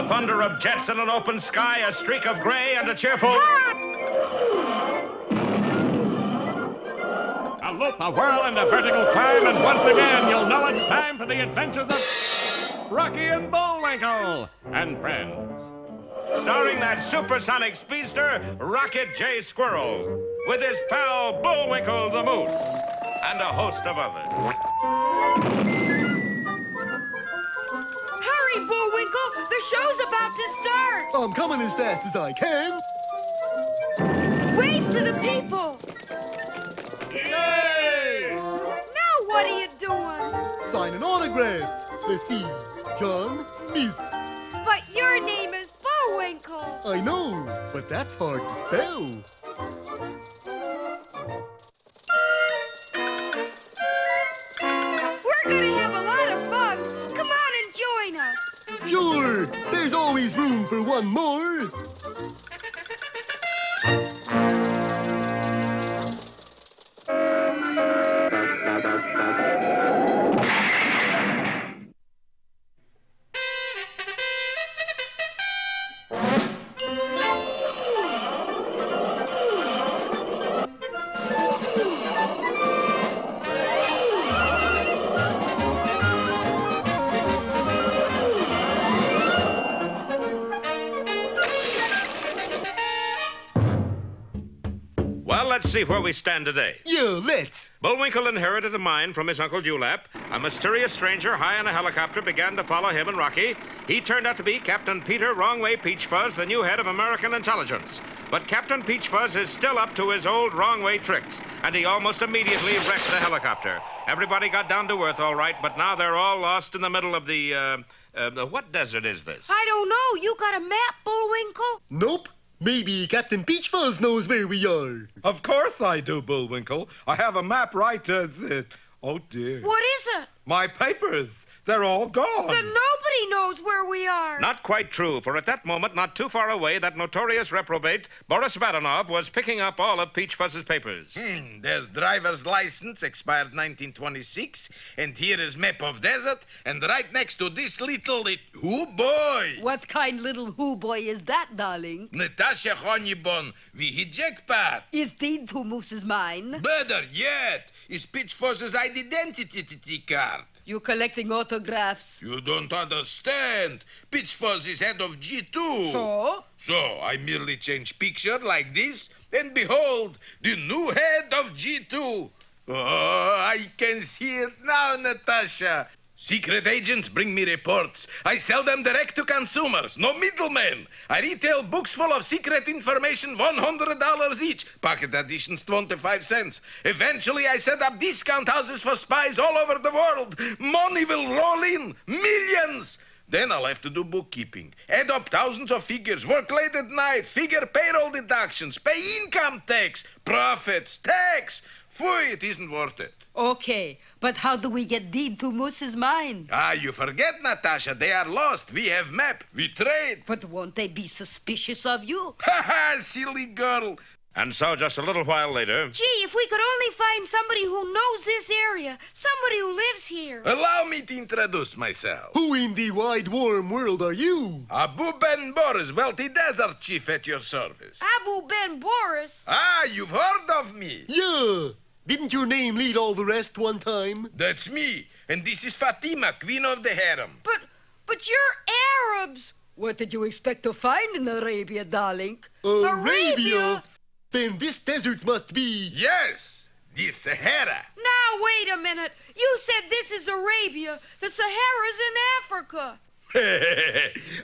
The thunder of jets in an open sky, a streak of gray, and a cheerful... A loop, a whirl, and a vertical climb, and once again you'll know it's time for the adventures of Rocky and Bullwinkle and friends. Starring that supersonic speedster, Rocket J. Squirrel, with his pal Bullwinkle the Moose, and a host of others. Hurry, Bullwinkle! The show's about to start! I'm coming as fast as I can. Wave to the people! Yay! Now what are you doing? Signing autographs. Let's see. John Smith. But your name is Bullwinkle. I know, but that's hard to spell. We're gonna have a lot of fun. Come on and join us. Sure, there's always room for one more. Well, let's see where we stand today. Yeah, let's. Bullwinkle inherited a mind from his Uncle Dewlap. A mysterious stranger high in a helicopter began to follow him and Rocky. He turned out to be Captain Peter Wrongway Peach Fuzz, the new head of American intelligence. But Captain Peach Fuzz is still up to his old Wrongway tricks, and he almost immediately wrecked the helicopter. Everybody got down to earth all right, but now they're all lost in the middle of the what desert is this? I don't know. You got a map, Bullwinkle? Nope. Maybe Captain Peach Fuzz knows where we are. Of course I do, Bullwinkle. I have a map right oh, dear. What is it? My papers. They're all gone. Then nobody knows where we are. Not quite true, for at that moment, not too far away, that notorious reprobate, Boris Badenov, was picking up all of Peach Fuzz's papers. There's driver's license, expired 1926, and here is map of desert, and right next to this little... Oh, boy! What kind little who boy is that, darling? Natasha Honeybun, we hit jackpot. Is Dean to Moose's mine? Better yet, is Peach Fuzz's identity card. You collecting autographs? You don't understand. Peach Fuzz is head of G2. So? So, I merely change picture like this, and behold, the new head of G2. Oh, I can see it now, Natasha. Secret agents bring me reports. I sell them direct to consumers, no middlemen. I retail books full of secret information, $100 each. Pocket editions, 25 cents. Eventually, I set up discount houses for spies all over the world. Money will roll in, millions. Then I'll have to do bookkeeping, add up thousands of figures, work late at night, figure payroll deductions, pay income tax, profits, tax. Phew, it isn't worth it. Okay, but how do we get Dean to Moose's mine? Ah, you forget, Natasha. They are lost. We have map. We trade. But won't they be suspicious of you? Ha ha, silly girl. And so, just a little while later... Gee, if we could only find somebody who knows this area, somebody who lives here. Allow me to introduce myself. Who in the wide, warm world are you? Abu Ben Boris, wealthy desert chief at your service. Abu Ben Boris. Ah, you've heard of me. Yeah. Didn't your name lead all the rest one time? That's me. And this is Fatima, queen of the harem. But you're Arabs. What did you expect to find in Arabia, darling? Arabia? Then this desert must be... Yes, the Sahara. Now, wait a minute. You said this is Arabia. The Sahara's in Africa.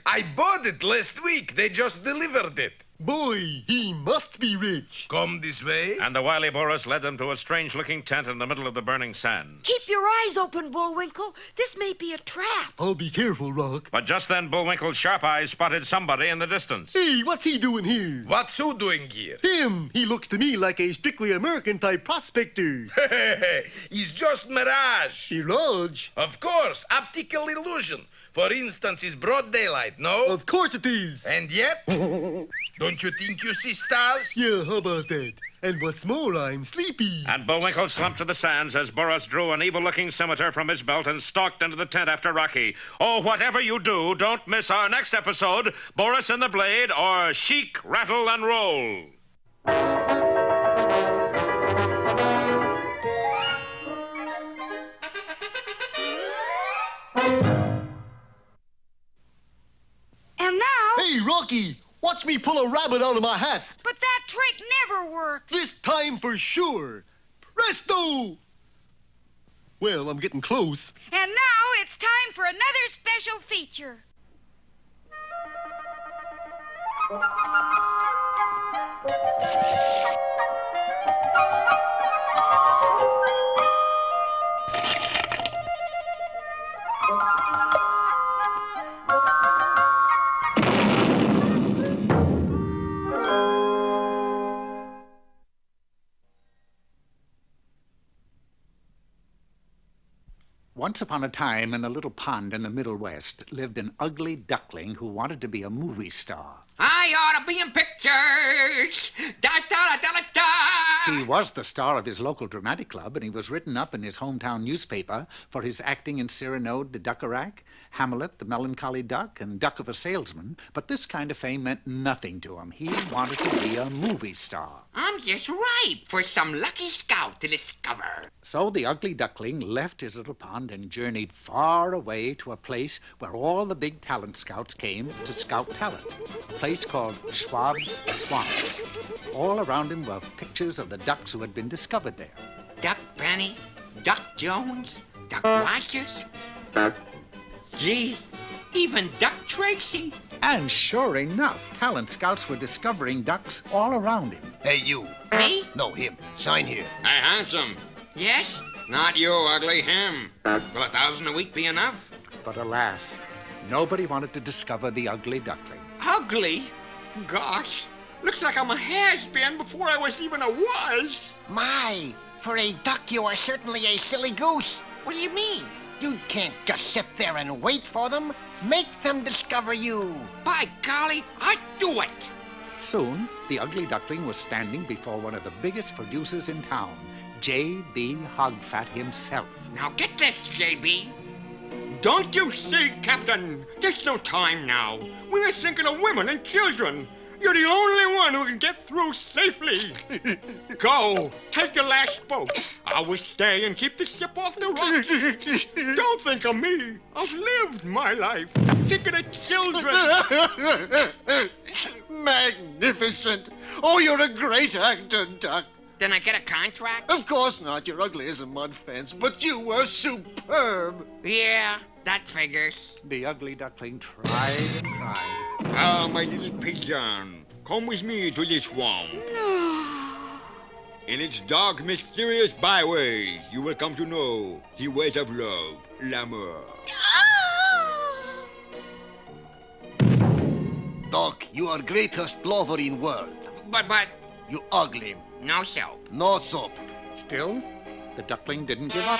I bought it last week. They just delivered it. Boy, he must be rich. Come this way. And the wily Boris led them to a strange-looking tent in the middle of the burning sand. Keep your eyes open, Bullwinkle. This may be a trap. I'll be careful, Rock. But just then, Bullwinkle's sharp eyes spotted somebody in the distance. Hey, what's he doing here? What's who doing here? Him. He looks to me like a strictly American-type prospector. He's just mirage. Mirage? Of course, optical illusion. For instance, it's broad daylight, no? Of course it is. And yet, don't Don't you think you see stars? Yeah, how about that? And what's more, I'm sleepy. And Bullwinkle slumped to the sands as Boris drew an evil-looking scimitar from his belt and stalked into the tent after Rocky. Oh, whatever you do, don't miss our next episode, Boris and the Blade, or Chic, Rattle, and Roll. And now... Hey, Rocky, watch me pull a rabbit out of my hat. But that trick never works. This time for sure. Presto! Well, I'm getting close. And now it's time for another special feature. Once upon a time, in a little pond in the Middle West, lived an ugly duckling who wanted to be a movie star. I ought to be in pictures. Da da da da da. He was the star of his local dramatic club, and he was written up in his hometown newspaper for his acting in Cyrano de Duckerac, Hamlet, the Melancholy Duck, and Duck of a Salesman. But this kind of fame meant nothing to him. He wanted to be a movie star. I'm just ripe for some lucky scout to discover. So the ugly duckling left his little pond and journeyed far away to a place where all the big talent scouts came to scout talent. A place called Schwab's Swamp. All around him were pictures of the ducks who had been discovered there. Duck Benny, Duck Jones, Duck Rogers. Gee, even Duck Tracy. And sure enough, talent scouts were discovering ducks all around him. Hey, you. Me? No, him. Sign here. Hey, handsome. Yes? Not you, ugly, him. Will 1,000 a week be enough? But alas, nobody wanted to discover the ugly duckling. Ugly? Gosh, looks like I'm a has-been before I was even a was. My, for a duck, you are certainly a silly goose. What do you mean? You can't just sit there and wait for them. Make them discover you. By golly, I'd do it. Soon, the ugly duckling was standing before one of the biggest producers in town, J.B. Hogfat himself. Now get this, J.B. Don't you see, Captain? There's no time now. We are thinking of women and children. You're the only one who can get through safely. Go, take the last boat. I will stay and keep the ship off the rocks. Don't think of me. I've lived my life. Think of the children. Magnificent. Oh, you're a great actor, Duck. Then I get a contract? Of course not. You're ugly as a mud fence, but you were superb. Yeah, that figures. The ugly duckling tried and tried. Ah, my little pigeon, come with me to this swamp. In its dark, mysterious byway, you will come to know the ways of love, l'amour. Duck, you are greatest lover in world. But, You ugly. no soap. No soap. Still, the duckling didn't give up.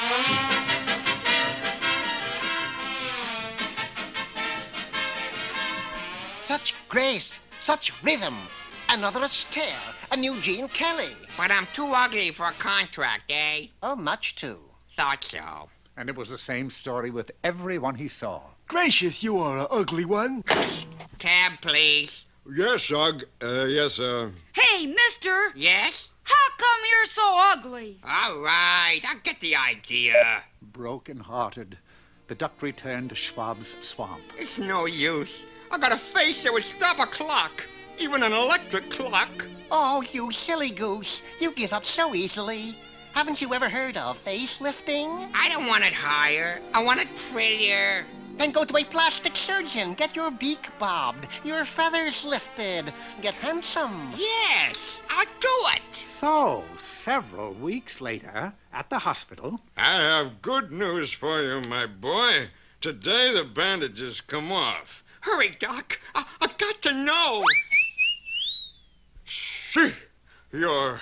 Such grace, such rhythm. Another Astaire, a new Gene Kelly. But I'm too ugly for a contract, eh? Oh, much too. Thought so. And it was the same story with everyone he saw. Gracious, you are an ugly one. Cab, please. Yes, Ugg. Yes, Hey, mister, Yes? how come you're so ugly? All right, I get the idea. Broken-hearted, the duck returned to Schwab's Swamp. It's no use. I got a face that would stop a clock, even an electric clock. Oh, you silly goose. You give up so easily. Haven't you ever heard of facelifting? I don't want it higher. I want it prettier. Then go to a plastic surgeon. Get your beak bobbed, your feathers lifted. Get handsome. Yes, I'll do it. So, several weeks later, at the hospital, I have good news for you, my boy. Today the bandages come off. Hurry, Doc. I got to know. See, you're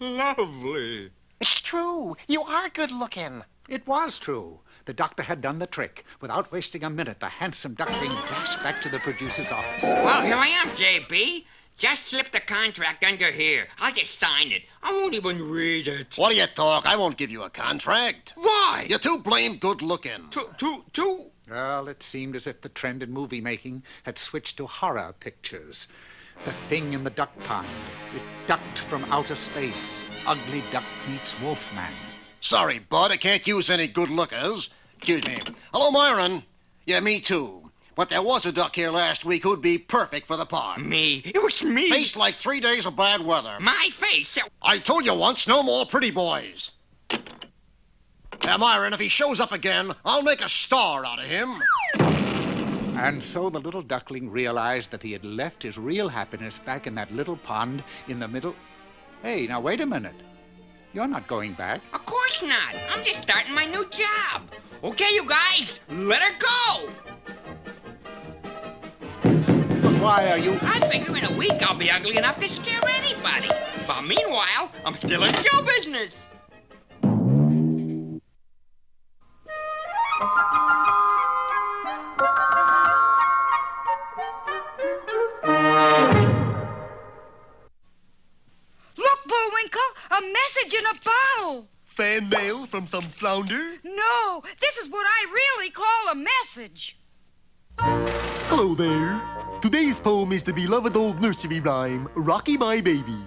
lovely. It's true. You are good looking. it was true. The doctor had done the trick. Without wasting a minute, the handsome duckling dashed back to the producer's office. Well, here I am, JB. Just slip the contract under here. I'll just sign it. I won't even read it. What do you talk? I won't give you a contract. Why? You're too blamed good looking. Too? Well, it seemed as if the trend in movie making had switched to horror pictures. The thing in the duck pond. It ducked from outer space. Ugly duck meets wolfman. Sorry, bud, I can't use any good lookers. Excuse me. Hello, Myron. Yeah, me too. But there was a duck here last week who'd be perfect for the part. Me? It was me. Face like 3 days of bad weather. My face? I told you once, no more pretty boys. Now, Myron, if he shows up again, I'll make a star out of him. And so the little duckling realized that he had left his real happiness back in that little pond in the middle. Hey, now wait a minute. You're not going back. Of course not. I'm just starting my new job. Okay, you guys, let her go. But why are you... I figure in a week I'll be ugly enough to scare anybody. But meanwhile, I'm still in show business. Look, Bullwinkle, a message in a bottle. Fan mail from some flounder? No, this is what I really call a message. Hello there. Today's poem is the beloved old nursery rhyme, Rocky My Baby.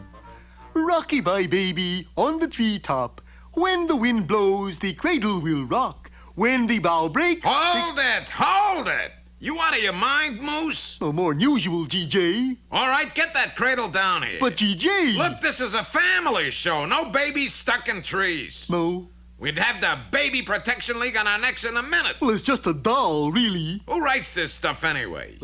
Rocky my baby on the treetop. When the wind blows, the cradle will rock. When the bough breaks... Hold it! You out of your mind, Moose? No more than usual, GJ. All right, get that cradle down here. But GJ... Look, this is a family show. No babies stuck in trees. No. We'd have the Baby Protection League on our necks in a minute. Well, it's just a doll, really. Who writes this stuff anyway?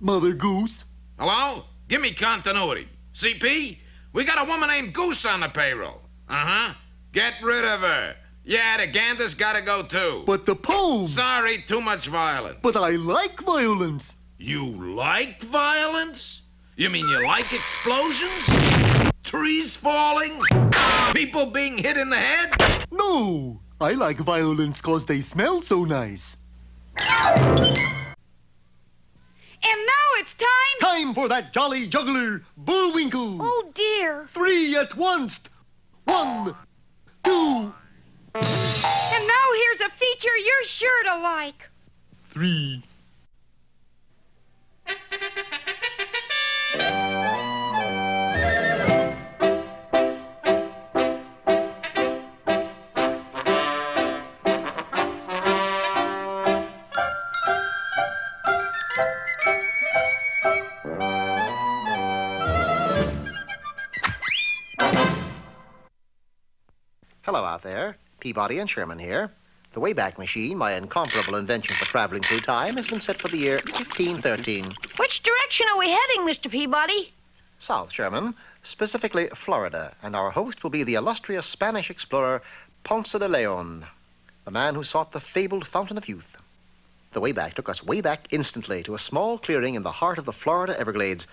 Mother Goose. Hello? Give me continuity. CP? We got a woman named Goose on the payroll. Uh-huh. Get rid of her. Yeah, the gander's gotta go too. But the poem... Sorry, too much violence. But I like violence. You like violence? You mean you like explosions? Trees falling? People being hit in the head? No, I like violence 'cause they smell so nice. And now it's time... Time for that jolly juggler, Bullwinkle. Oh, dear. 3 at once. 1, 2... And now here's a feature you're sure to like. 3. Hello out there. Peabody and Sherman here. The Wayback Machine, my incomparable invention for traveling through time, has been set for the year 1513. Which direction are we heading, Mr. Peabody? South, Sherman, specifically Florida, and our host will be the illustrious Spanish explorer Ponce de Leon, the man who sought the fabled Fountain of Youth. The Wayback took us way back instantly to a small clearing in the heart of the Florida Everglades.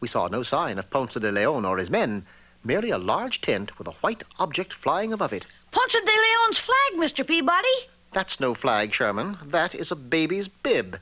We saw no sign of Ponce de Leon or his men, merely a large tent with a white object flying above it. Ponce de Leon's flag, Mr. Peabody. That's no flag, Sherman. That is a baby's bib.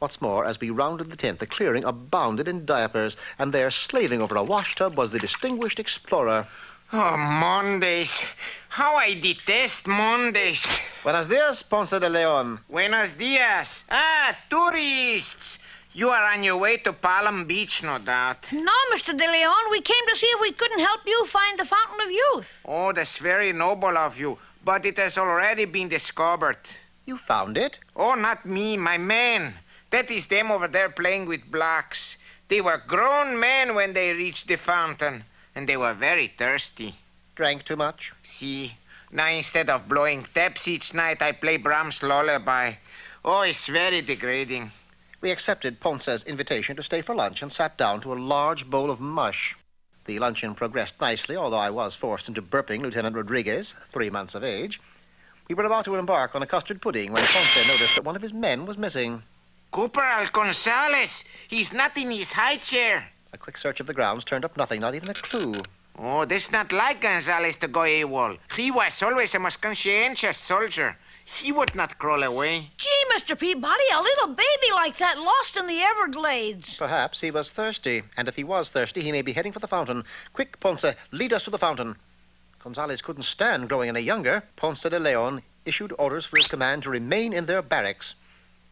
What's more, as we rounded the tent, the clearing abounded in diapers, and there, slaving over a washtub, was the distinguished explorer. Oh, Mondays. How I detest Mondays. Buenos dias, Ponce de Leon. Buenos dias. Ah, tourists. You are on your way to Palm Beach, no doubt. No, Mr. de Leon. We came to see if we couldn't help you find the Fountain of Youth. Oh, that's very noble of you, but it has already been discovered. You found it? Oh, not me, my men. That is them over there playing with blocks. They were grown men when they reached the fountain, and they were very thirsty. Drank too much? See, now instead of blowing taps each night, I play Brahms' lullaby. Oh, it's very degrading. We accepted Ponce's invitation to stay for lunch and sat down to a large bowl of mush. The luncheon progressed nicely, although I was forced into burping Lieutenant Rodriguez, 3 months of age. We were about to embark on a custard pudding when Ponce noticed that one of his men was missing. Corporal Gonzalez. He's not in his high chair. A quick search of the grounds turned up nothing, not even a clue. Oh, that's not like Gonzalez to go AWOL. He was always a most conscientious soldier. He would not crawl away. Gee, Mr. Peabody, a little baby like that lost in the Everglades. Perhaps he was thirsty, and if he was thirsty, he may be heading for the fountain. Quick, Ponce, lead us to the fountain. Gonzales couldn't stand growing any younger. Ponce de Leon issued orders for his command to remain in their barracks,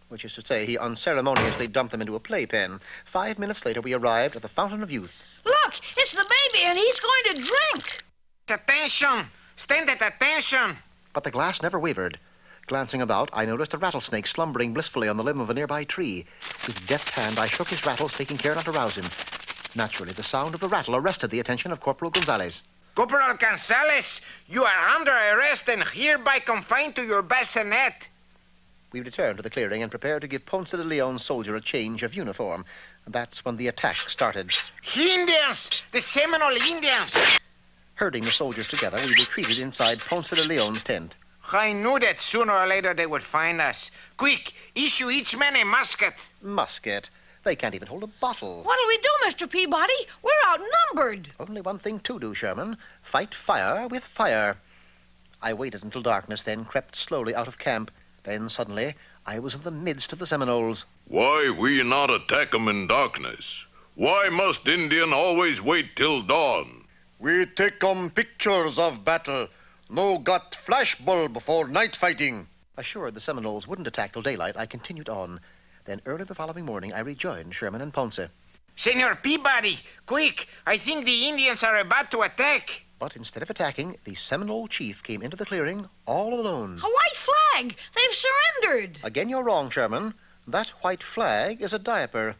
which is to say he unceremoniously dumped them into a playpen. 5 minutes later, we arrived at the Fountain of Youth. Look, it's the baby, and he's going to drink. Attention! Stand at attention! But the glass never wavered. Glancing about, I noticed a rattlesnake slumbering blissfully on the limb of a nearby tree. With deft hand, I shook his rattles, taking care not to rouse him. Naturally, the sound of the rattle arrested the attention of Corporal Gonzales. Corporal Gonzales, you are under arrest and hereby confined to your bassinet. We returned to the clearing and prepared to give Ponce de Leon's soldier a change of uniform. That's when the attack started. Indians! The Seminole Indians! Herding the soldiers together, we retreated inside Ponce de Leon's tent. I knew that sooner or later they would find us. Quick, issue each man a musket. Musket? They can't even hold a bottle. What'll we do, Mr. Peabody? We're outnumbered. Only one thing to do, Sherman. Fight fire with fire. I waited until darkness, then crept slowly out of camp. Then suddenly, I was in the midst of the Seminoles. Why we not attack 'em in darkness? Why must Indian always wait till dawn? We take 'em pictures of battle. No got flash bulb before night fighting. Assured the Seminoles wouldn't attack till daylight, I continued on. Then early the following morning, I rejoined Sherman and Ponce. Senor Peabody, quick! I think the Indians are about to attack. But instead of attacking, the Seminole chief came into the clearing all alone. A white flag! They've surrendered! Again, you're wrong, Sherman. That white flag is a diaper.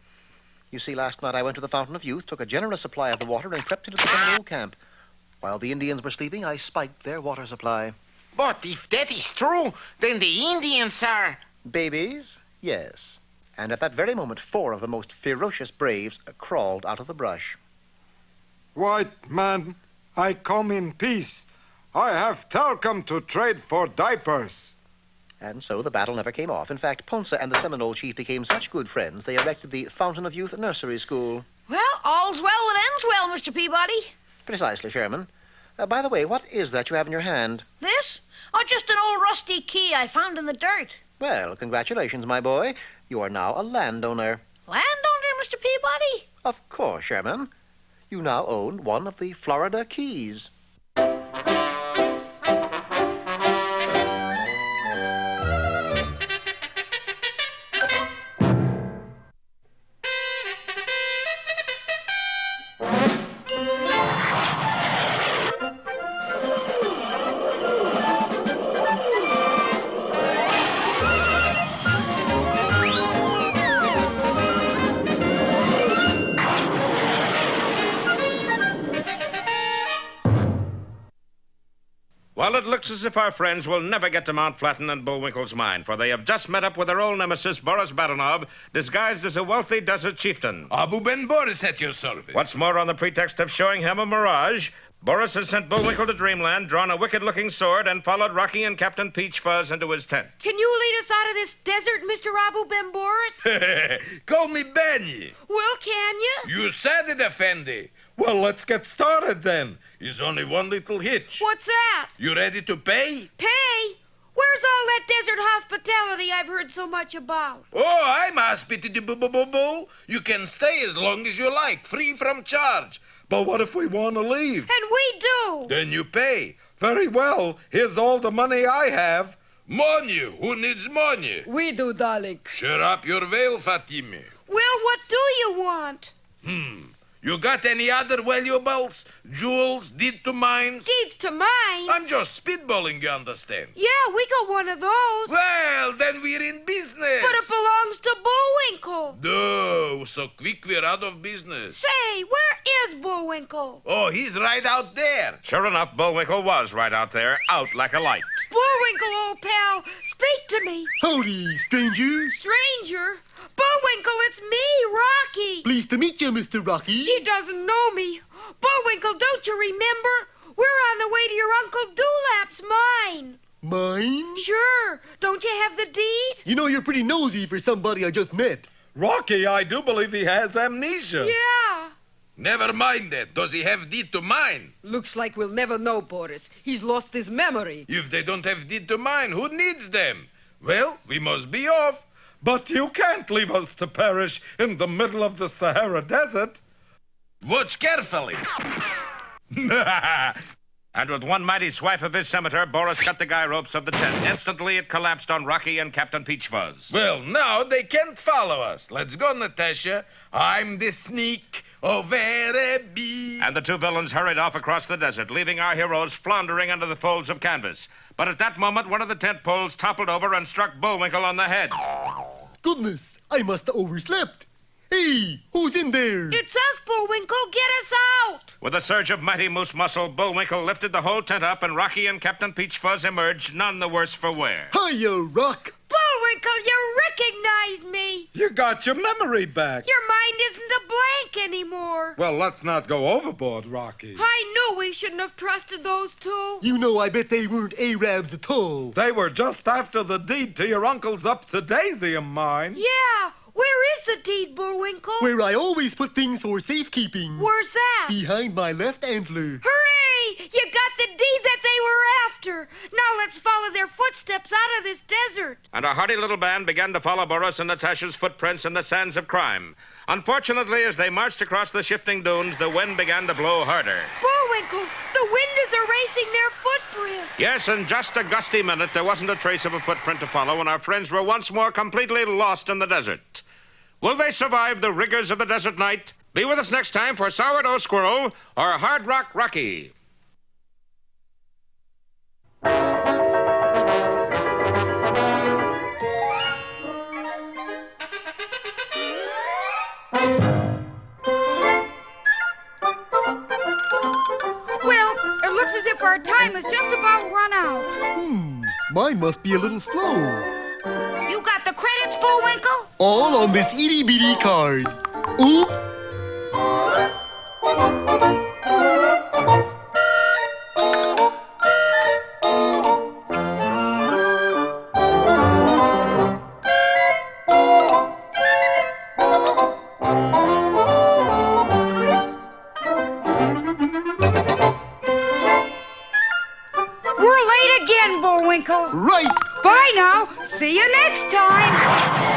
You see, last night I went to the Fountain of Youth, took a generous supply of the water, and crept into the Seminole camp. While the Indians were sleeping, I spiked their water supply. But if that is true, then the Indians are... Babies? Yes. And at that very moment, 4 of the most ferocious braves crawled out of the brush. White man, I come in peace. I have talcum to trade for diapers. And so the battle never came off. In fact, Ponce and the Seminole chief became such good friends, they erected the Fountain of Youth Nursery School. Well, all's well that ends well, Mr. Peabody. Precisely, Sherman. By the way, what is that you have in your hand? This? Oh, just an old rusty key I found in the dirt. Well, congratulations, my boy. You are now a landowner. Landowner, Mr. Peabody? Of course, Sherman. You now own one of the Florida Keys. Well, it looks as if our friends will never get to Mount Flatten and Bullwinkle's mine, for they have just met up with their old nemesis, Boris Badenov, disguised as a wealthy desert chieftain. Abu Ben Boris at your service. What's more, on the pretext of showing him a mirage, Boris has sent Bullwinkle to Dreamland, drawn a wicked-looking sword, and followed Rocky and Captain Peach Fuzz into his tent. Can you lead us out of this desert, Mr. Abu Ben Boris? Call me Benny. Well, can you? You said it, Effendi. Well, let's get started then. There's only one little hitch. What's that? You ready to pay? Pay? Where's all that desert hospitality I've heard so much about? Oh, I'm hospitable. You can stay as long as you like, free from charge. But what if we want to leave? And we do. Then you pay. Very well. Here's all the money I have. Money? Who needs money? We do, darling. Shut up your veil, Fatime. Well, what do you want? You got any other valuables? Jewels, deed to mines? Deeds to mines? I'm just spitballing, you understand? Yeah, we got one of those. Well, then we're in business. But it belongs to Bullwinkle. No, so quick we're out of business. Say, where is Bullwinkle? Oh, he's right out there. Sure enough, Bullwinkle was right out there, out like a light. Bullwinkle, old pal, speak to me. Howdy, stranger. Stranger? Bullwinkle, it's me, Rocky. Pleased to meet you, Mr. Rocky. He doesn't know me. Bullwinkle, don't you remember? We're on the way to your Uncle Dewlap's mine. Mine? Sure. Don't you have the deed? You know, you're pretty nosy for somebody I just met. Rocky, I do believe he has amnesia. Yeah. Never mind that. Does he have deed to mine? Looks like we'll never know, Boris. He's lost his memory. If they don't have deed to mine, who needs them? Well, we must be off. But you can't leave us to perish in the middle of the Sahara Desert. Watch carefully. And with one mighty swipe of his scimitar, Boris cut the guy ropes of the tent. Instantly, it collapsed on Rocky and Captain Peach Fuzz. Well, now they can't follow us. Let's go, Natasha. I'm the sneak of Araby. And the two villains hurried off across the desert, leaving our heroes floundering under the folds of canvas. But at that moment, one of the tent poles toppled over and struck Bullwinkle on the head. Goodness, I must have overslept. Hey, who's in there? It's us, Bullwinkle. Get us out. With a surge of mighty moose muscle, Bullwinkle lifted the whole tent up, and Rocky and Captain Peach Fuzz emerged, none the worse for wear. Hiya, Rock. Bullwinkle, you recognize me. You got your memory back. Your mind isn't a blank anymore. Well, let's not go overboard, Rocky. I knew we shouldn't have trusted those two. You know, I bet they weren't Arabs at all. They were just after the deed to your uncle's Upsidaisium mine. Yeah. Where is the deed, Bullwinkle? Where I always put things for safekeeping. Where's that? Behind my left antler. Hooray! You got the deed that they were after. Now let's follow their footsteps out of this desert. And a hearty little band began to follow Boris and Natasha's footprints in the sands of crime. Unfortunately, as they marched across the shifting dunes, the wind began to blow harder. Bullwinkle, the wind is erasing their footprint. Yes, in just a gusty minute, there wasn't a trace of a footprint to follow, and our friends were once more completely lost in the desert. Will they survive the rigors of the desert night? Be with us next time for Sourdough Squirrel or Hard Rock Rocky. Well, it looks as if our time has just about run out. Mine must be a little slow. You got the credits, Bullwinkle? All on this itty-bitty card. Oop! We're late again, Bullwinkle. Right. Bye now. See you next time.